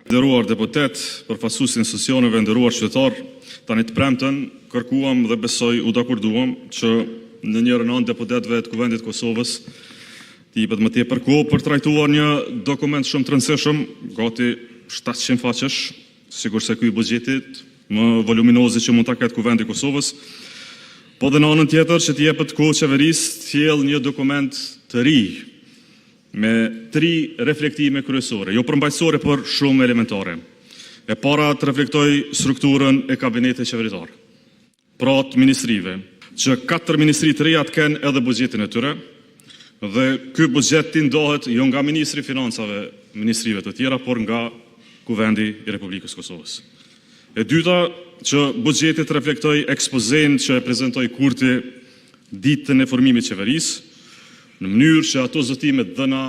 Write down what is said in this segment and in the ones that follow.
Nderuar deputet, përfaqësues institucioneve, nderuar qytetar, tani të premten kërkuam dhe besoj u dakorduam që në njërin anë deputetëve të Kuvendit të Kosovës t'i jepet më tepër kohë për trajtuar një dokument shumë të rëndësishëm, gati 700 faqesh, sigurisht se ky buxhetit më voluminoz që mund ta ketë Kuvendi i Kosovës, po dhe në anën tjetër që t'i jepet kohë qeverisë të sjellë një dokument të ri me 3 reflektime kryesore, jo përmbajtësore, por shumë elementare. E para të reflektoj strukturën e kabinetit qeveritar, pra të ministrive, që 4 ministri të reja të kenë edhe buxhetin e tyre, dhe ky buxhet t'i ndohet jo nga ministri i financave, ministrive të tjera, por nga Kuvendi i Republikës Kosovës. E dyta, që buxheti të reflektoj ekspozen që e prezantoi Kurti ditën e formimit të qeverisë, në mënyrë që ato zotimet dhëna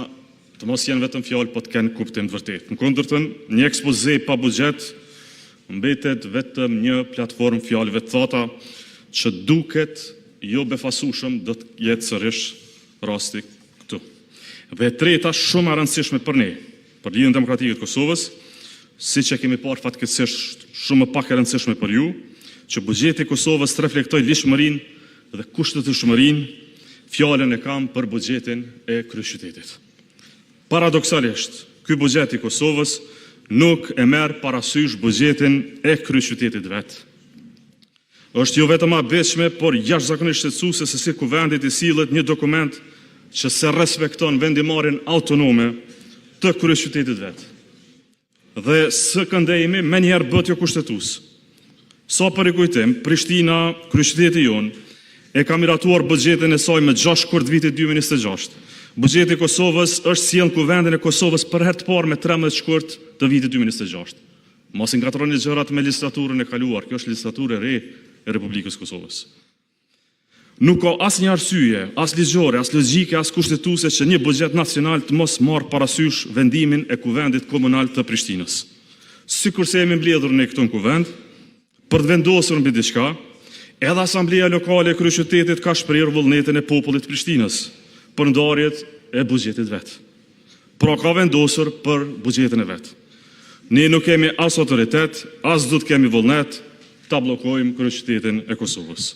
të mos jenë vetëm fjalë, po të kenë kuptim të vërtetë. Në kundërtën, një ekspoze pa buxhet mbetet vetëm një platformë fjalëve të thata që duket jo befasueshëm do të jetë sërish rasti këtu. Dhe e treta, shumë e rëndësishme për ne, për Lidhjen Demokratike të Kosovës, siç e kemi parë fatkeqësisht shumë më pak e rëndësishme për ju, që buxheti i Kosovës të reflektojë lishmërinë dhe kushtetueshmërinë. Fjalën e kam për buxhetin e kryeqytetit. Paradoksalisht, ky buxhet i Kosovës nuk e merr parasysh buxhetin e kryeqytetit vet. Është jo vetëm abëjshme, por jashtëzakonisht shqetësuese se si Kuvendi i sillet një dokument që se respekton vendimarrjen autonome të kryeqytetit vet. Dhe së këndejimi menjëherë bëhet jo kushtetues. Sa për rikujtim, Prishtina, kryeqyteti jonë, e ka miratuar buxhetin e saj me 6 shkurt vitit 2026. Buxheti i Kosovës është sjellë Kuvendin e Kosovës për herë të parë me 13 shkurt të vitit 2026. Mos i ngatroni gjërat me legjislaturën e kaluar, kjo është legjislaturë e re e Republikës Kosovës. Nuk ka asnjë arsye, as ligjore, as logjike, as kushtetuese që një buxhet nacional të mos marrë parasysh vendimin e Kuvendit Komunal të Prishtinës. Sikurse jemi mbledhur ne këtu në Kuvend për të vendosur mbi diçka, edhe Asambleja Lokale e Kryeqytetit ka shprehur vullnetin e popullit të Prishtinës për ndarjet e buxhetit vet. Pra ka vendosur për buxhetin e vet. Ne nuk kemi as autoritet, as do të kemi vullnet ta bllokojmë Kryeqytetin e Kosovës.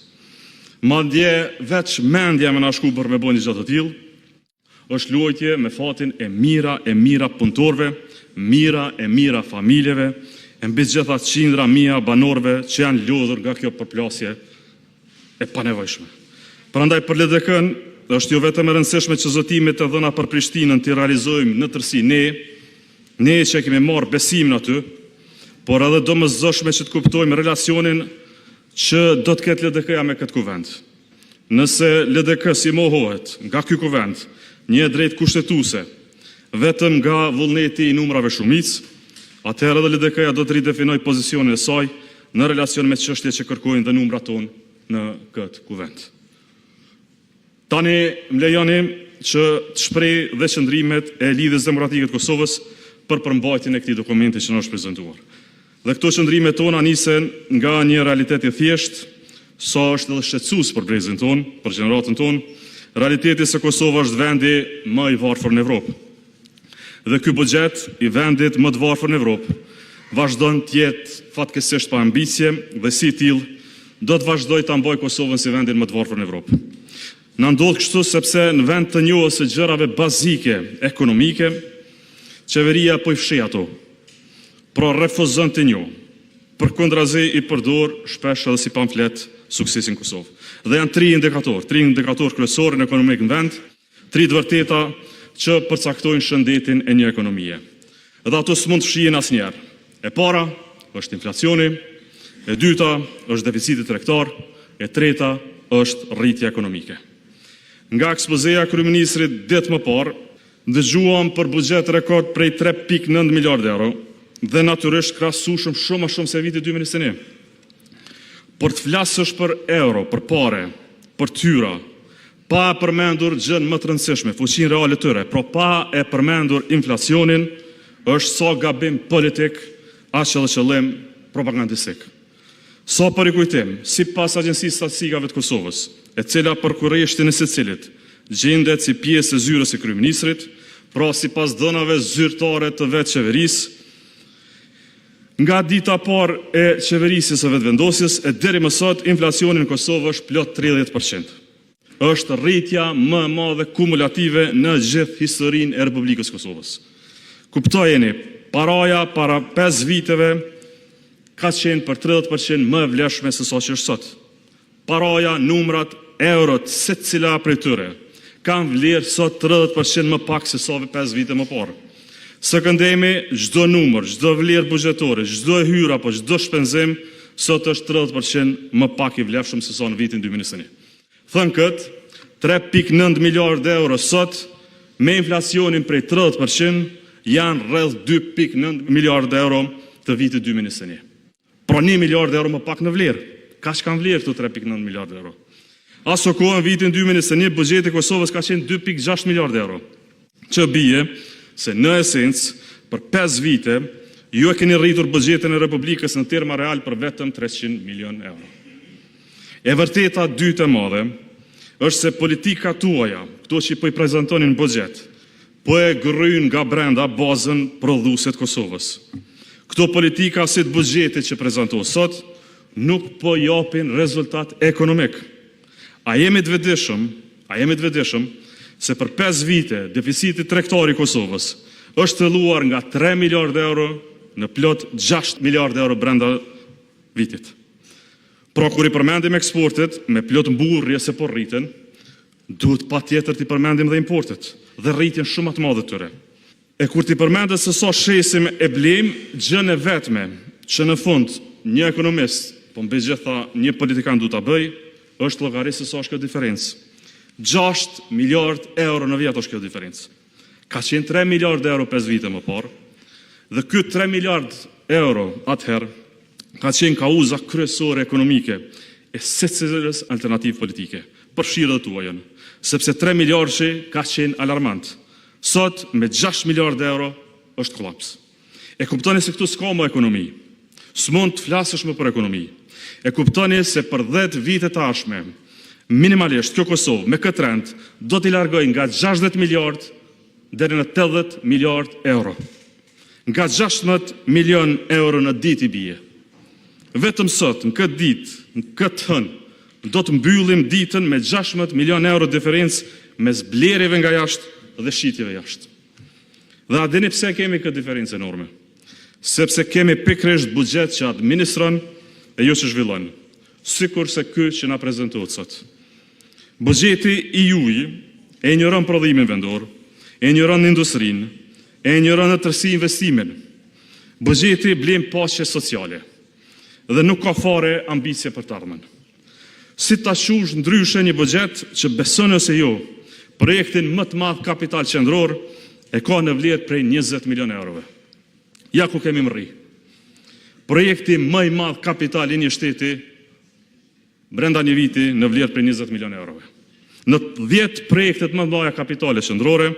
Madje veç mendja më na shku për me bënë gjë të tillë, është luajtje me fatin e mira punëtorëve, mira familjeve, e mbi gjitha qindra mia banorëve që janë lodhur nga kjo përplasje e panevojshme. Prandaj për LDK-n është jo vetëm e rëndësishme që zotimet e dhëna për Prishtinën t'i realizojmë në tërësi ne që kemi marrë besimin aty, por edhe domosdoshme që të kuptojmë relacionin që do të ketë LDK-ja me këtë kuvend. Nëse LDK si mohohet nga ky kuvend një drejt kushtetuese vetëm nga vullneti i numrave shumicë, atëherë edhe LDK-ja do të ridefinoj pozicionin e saj në relacion me çështjet që kërkojnë dhe numrat tonë në këtë kuvend. Tani më lejoni që të shpreh dhe qëndrimet e Lidhjes Demokratike të Kosovës për përmbajtjen e këtij dokumenti që na është prezantuar. Dhe këto qëndrime tona nisen nga një realitet i thjeshtë, sa është edhe shqetësues për brezin tonë, për gjeneratën tonë, realiteti se Kosova është vendi më i varfër në Evropë. Dhe ky buxhet i vendit më të varfër në Evropë vazhdon të jetë fatkeqësisht pa ambicie dhe si i tillë do të vazhdojë ta mbajë Kosovën si vendin më të varfër në Evropë. Na ndodh kështu sepse në vend të njohës së gjërave bazike ekonomike, qeveria po i fshi ato. Pra refuzon të njohë. Përkundrazi i përdor shpesh edhe si pamflet suksesin Kosovë. Dhe janë 3 indikator kryesor në ekonomik në vend, 3 të vërteta që përcaktojnë shëndetin e një ekonomie. Dhe ato s'mund të fshihen asnjëherë. E para është inflacioni, e dyta është deficiti tregtar, e treta është rritja ekonomike. Nga ekspozeja kryeministrit ditë më parë, dëgjuam për buxhet rekord prej 3.9 miliardë euro dhe natyrisht krahasueshëm shumë më shumë se viti 2021. Por të flasësh për euro, për pare, për tyra, pa e përmendur gjën më të rëndësishme, fuqinë reale tyre, pra pa e përmendur inflacionin, është sa gabim politik, aq edhe qëllim propagandistik. Sa për rikujtim, sipas Agjencisë Statistikave të Kosovës, e cila për kurreshtin e secilit gjendet si pjesë e zyrës së kryeministrit, pra sipas dhënave zyrtare të vetë qeverisë, Nga dita parë e qeverisjes së vetëvendosjes e deri më sot inflacioni në Kosovë është plot 30%. Është rritja më e madhe kumulative në gjithë historinë e Republikës Kosovës. Kuptojeni, paraja para 5 viteve ka qenë për 30% më e vlefshme se sa që është sot. Paraja, numrat, eurot, secila prej tyre kanë vlerë sot 30% më pak se sa 5 vite më parë. Së këndemi, çdo numër, çdo vlerë buxhetore, çdo hyrje apo çdo shpenzim sot është 30% më pak i vlefshëm se sa në vitin 2021. Thënë këtë, 3.9 miliardë euro sot me inflacionin prej 30% janë rreth 2.9 miliardë euro të vitit 2021. Pra 1 miliardë euro më pak në vlerë. Kaç kanë vlerë këto 3.9 miliardë euro? Aso kohë në vitin 2021 buxheti i Kosovës ka qenë 2.6 miliardë euro. Që bie se në esencë, për 5 vite, ju e keni rritur buxhetin e Republikës në terma real për vetëm 300 milion euro. E vërteta dytë e madhe është se politika tuaja, këto që po i prezantonin në buxhet, po e gryn nga brenda bazën prodhuese të Kosovës. Këto politika si të buxhetit që prezantohet sot nuk po japin rezultat ekonomik. A jemi të vetëdijshëm se për 5 vite deficiti tregtar i Kosovës është thëlluar nga 3 miliardë euro në plot 6 miliardë euro brenda vitit. Pra kur i përmendim eksportet me plot mburrje se po rriten, duhet patjetër t'i përmendim dhe importet dhe rritjen shumë të madhe tyre. E kur t'i përmendet se sa shesim e blejm, gjën e vetme që në fund një ekonomist, po mbi gjitha një politikan du ta bëj, është llogarisë se sa është kjo diferencë. 6 miliardë euro në vit është kjo diferencë. Ka qenë 3 miliardë euro 5 vite më parë, dhe ky 3 miliardë euro atëherë ka qenë kauza kryesore ekonomike e secilës alternativë politike, përfshirë dhe tuajën, sepse 3 miliardë ka qenë alarmant. Sot me 6 miliardë euro është kolaps. E kuptoni se këtu s'ka më ekonomi. S'mund të flasësh më për ekonomi. E kuptoni se për 10 vite të ardhshme, minimalisht kjo Kosovë me këtë rend do t'i largoj nga 60 miliardë deri në 80 miliardë euro. Nga 16 milion euro në ditë i bie. Vetëm sot, në këtë ditë, në këtë hënë, do të mbyllim ditën me 16 milion euro diferencë mes blerjeve nga jashtë dhe shitjeve jashtë. Dhe a dini pse kemi këtë diferencë enorme? Sepse kemi pikërisht buxhet që administron e jo që zhvillon, sikur se ky që na prezantohet sot. Buxheti i juaj e injoron prodhimin vendor, e injoron industrinë, e injoron në tërësi investimin. Buxheti blen paqe sociale dhe nuk ka fare ambicie për të ardhmen. Si ta shush ndryshe një buxhet që beson ose jo, projektin më të madh kapital qendror e ka në vlerë prej 20 milion eurove. Ja ku kemi mrri. Projekti më i madh kapital i një shteti brenda një viti në vlerë prej 20 milion eurove. Në 10 projektet më të mëdha kapitale qendrore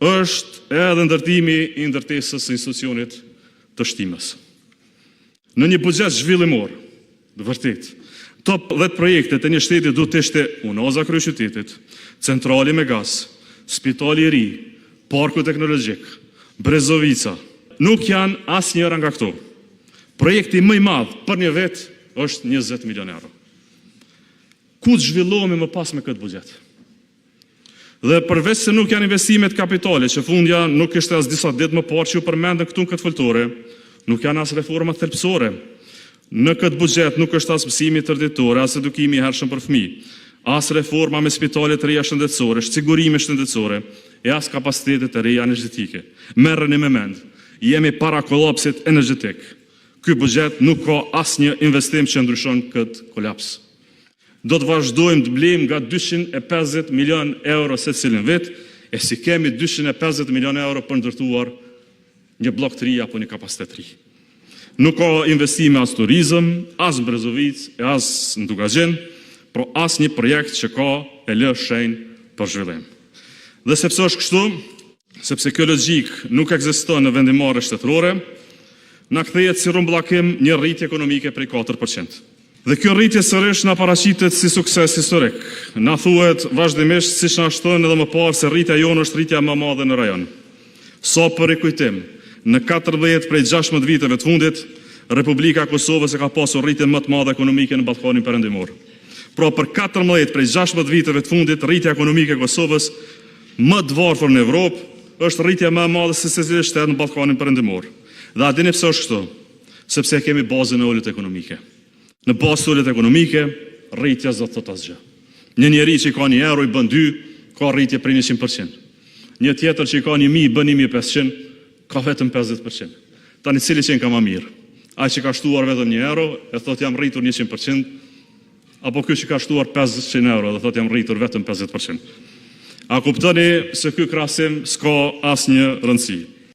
është edhe ndërtimi i ndërtesës së institucionit të shtimës. Në një buxhet zhvillimor, vërtet, top 10 projektet e një shteti duhet të ishte unoza kryeqytetit, centrali me gaz, spitali i ri, parku teknologjik, Brezovica. Nuk janë asnjëra nga këto. Projekti më i madh për një vit është 20 milion euro. Ku të zhvillohemi më pas me këtë buxhet? Dhe përveç se nuk janë investimet kapitale, që fundja nuk ishte as disa ditë më parë që u përmendën këtu në këtë foltore, nuk janë as reforma thelbësore. Në këtë buxhet nuk është as mësimi tërditor, as edukimi i hershëm për fëmijë, as reforma me spitale të reja shëndetësore, sigurime shëndetësore, e as kapacitetet e reja energjetike. Merreni me mend, jemi para kolapsit energjetik. Ky buxhet nuk ka asnjë investim që ndryshon këtë kolaps. Do të vazhdojmë të blejmë nga 250 milion euro se cilin vit, e si kemi 250 milion euro për ndërtuar një blok të ri apo një kapacitet të ri. Nuk ka investime as turizëm, as në Brezovic, as në Dugazhin, por as një projekt që ka e lë shenjë për zhvillim. Dhe sepse është kështu, sepse kjo logjik nuk ekziston në vendimmarrje shtetërore, na kthehet si rrumbullakim një rritje ekonomike prej 4%. Dhe kjo rritje sërish na paraqitet si sukses historik. Na thuhet vazhdimisht, siç na shtohen edhe më parë, se rritja jonë është rritja më e madhe në rajon. Sa për rikujtim, Në 14 prej 16 viteve të fundit, Republika e Kosovës e ka pasur rritje më të madhe ekonomike në Ballkanin Perëndimor. Pra për 14 prej 16 viteve të fundit, rritja ekonomike e Kosovës më të varfër në Evropë është rritja më e madhe se secili shtet në Ballkanin Perëndimor. Dhe a dini pse është kështu? Sepse kemi bazën e ulët ekonomike. Në bazë të ulët ekonomike, rritja s'do të thotë asgjë. Një njeri që ka 1 euro i bën 2, ka rritje prej 100%. Një tjetër që ka 1000 i bën 1500, ka vetëm 50%. Tani cili që ka më mirë? Ai që ka shtuar vetëm 1 euro, e thotë jam rritur 100%, apo ky që ka shtuar 500 euro, dhe thotë jam rritur vetëm 50%. A kuptoni se ky krahasim s'ka asnjë rëndësi?